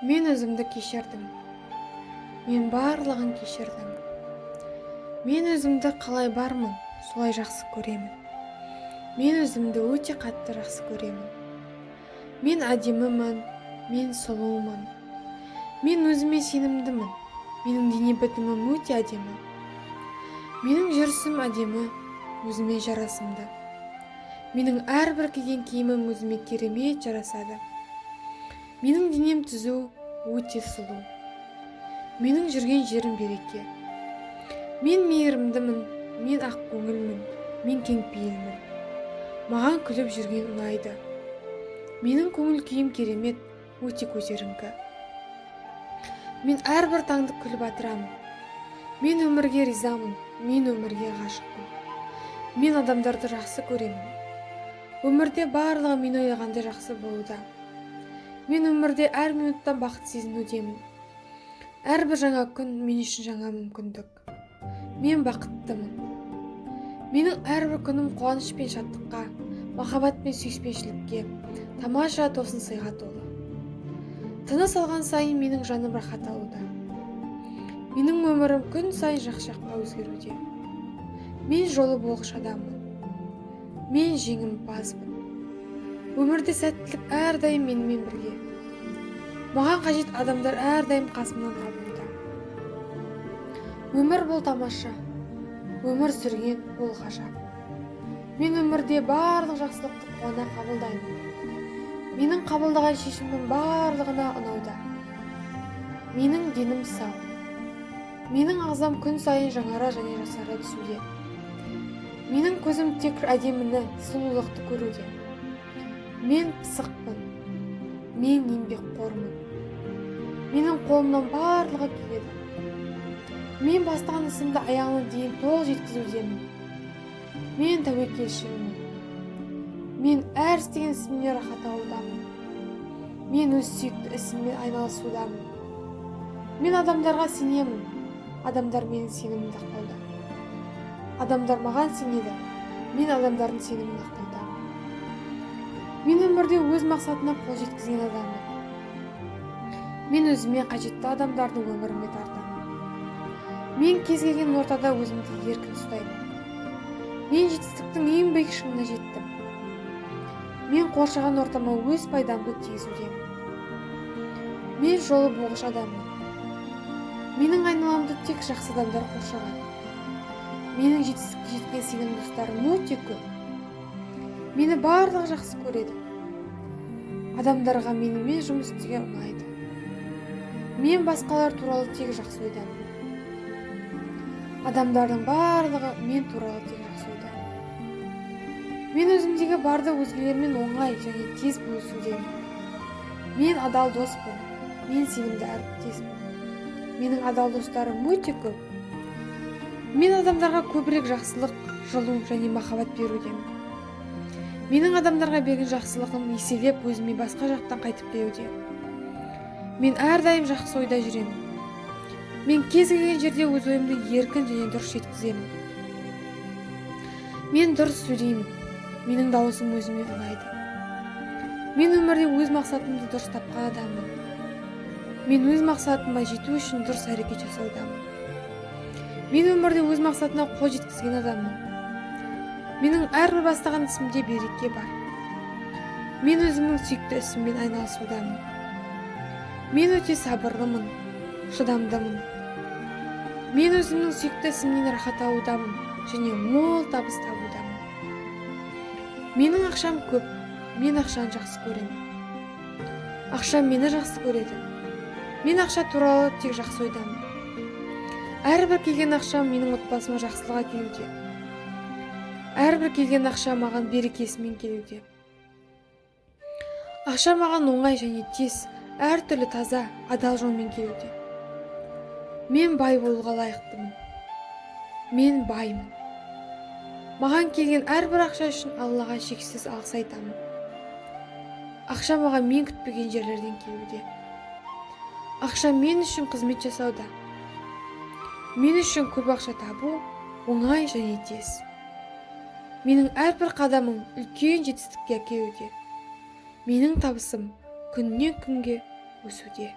Мен өзімді кешірдім. Мен барлығын кешірдім. Мен өзімді қалай бармын, солай жақсы көремін. Мен өзімді өте қатты жақсы көремін. Мен әдемімін, мен сұлумын. Мен өзіме сенімдімін. Менің дене бітімім өте әдемі. Менің жүрісім әдемі, өзіме жарасымды. Менің әрбір киген киімім өзіме керемет жарасады. Менің денем түзу, өте сұлу. Менің жүрген жерім береке. Мен мейірімдімін, мен ақ көңілмін, мен кеңпейілмін. Маған күліп жүрген ұнайды. Менің көңіл күйім керемет, өте көтеріңкі. Мен әрбір таңды күліп атырамын. Мен өмірге ризамын, мен өмірге ғашықпын. Мен адамдарды жақсы көремін. Өмірде барлығы мен ойлағандай жақсы болуда. Мен өмірде әр минуттан бақыт сезінудемін. Әрбір жаңа күн мен үшін жаңа мүмкіндік. Мен бақыттымын. Менің әрбір күнім қуаныш пен шаттыққа, махаббат пен сүйіспеншілікке, тамаша тосын сыйға толы. Тыныс алған сайын менің жаным рахат алуда. Менің өмірім күн сайын жаққа өзгеруде. Мен жолы болғыш адаммын. Мен жеңімпазбын. Өмірде сәттілік әрдайым менімен бірге. Маған қажет адамдар әрдайым қасымнан табылуда. Өмір бұл тамаша. Өмір сүрген бұл ғажап. Мен өмірде барлық жақсылықты қуана қабылдаймын. Менің қабылдаған шешімім барлығына ұнауда. Менің денім сау. Менің ағзам күн сайын жаңара және жасара түсуде. Менің көзім тек әдеміні, сұлулықты көруде. Мен пысықпын. Мен еңбекқормын. Менің қолымнан барлығы келеді. Мен бастаған ісімді аяғына дейін толық жеткізудемін. Мен тәуекелшімін. Мен әр істеген ісімнен рахат алудамын. Мен өз сүйікті ісіммен айналысудамын. Мен адамдарға сенемін. Адамдар менің сенімімді ақтауда. Адамдар маған сенеді. Мен адамдардың сенімін ақтаудамын. Мен өмірде өз мақсатына қол жеткізген адаммын. Мен өзіме қажетті адамдардың өміріме тартамын. Мен кез келген ортада өзімді еркін ұстаймын. Мен жетістіктің ең биік шыңына жеттім. Мен қоршаған ортама өз пайдамды тигізудемін. Мен жолы болғыш адаммын. Менің айналамды тек жақсы адамдар қоршаған. Менің жетістікке жеткен сенімді достарым өте көп. Мені барлығы жақсы көреді. Адамдарға менімен жұмыс істеген ұнайды. Мен басқалар туралы тек жақсы ойдамын. Адамдардың барлығы мен туралы тек жақсы ойдамын. Мен өзімдегі барды өзгелермен оңай және тез бөлісудемін. Мен адал доспын. Мен сенімді әріптеспін. Менің адал достарым өте көп. Мен адамдарға көбірек жақсылық, жылу және махаббат берудемін. Менің адамдарға берген жақсылығым еселеп өзіме басқа жақтан қайтып келуде. Мен әрдайым жақсы ойда жүремін. Мен кез келген жерде өз ойымды еркін және дұрыс жеткіземін. Мен дұрыс сөйлеймін. Менің дауысым өзіме ұнайды. Мен өмірде өз мақсатымды дұрыс тапқан адаммын. Мен өз мақсатыма жету үшін дұрыс әрекет жасаудамын. Мен өмірде өз мақсатына қол жеткізген адаммын. Менің әрбір бастаған ісімде береке бар. Мен өзімнің сүйікті ісіммен айналысудамын. Мен өте сабырлымын, шыдамдымын. Мен өзімнің сүйікті ісімнен рахат алудамын және мол табыс табудамын. Менің ақшам көп, мен ақшаны жақсы көремін. Ақшам мені жақсы көреді. Мен ақша туралы тек жақсы ойдамын. Әрбір келген ақшам менің отбасыма жақсылыға келуде. Әрбір келген ақша маған берекесімен келуде. Ақша маған оңай және тез, әртүрлі таза, адал жолмен келуде. Мен бай болуға лайықтымын. Мен баймын. Маған келген әрбір ақша үшін Аллаға шексіз алғыс айтамын. Ақша маған мен күтпеген жерлерден келуде. Ақша мен үшін қызмет жасауда. Мен үшін көп ақша табу оңай және тез. Менің әрбір қадамым үлкен жетістікке әкелуде. Менің табысым күннен күнге өсуде.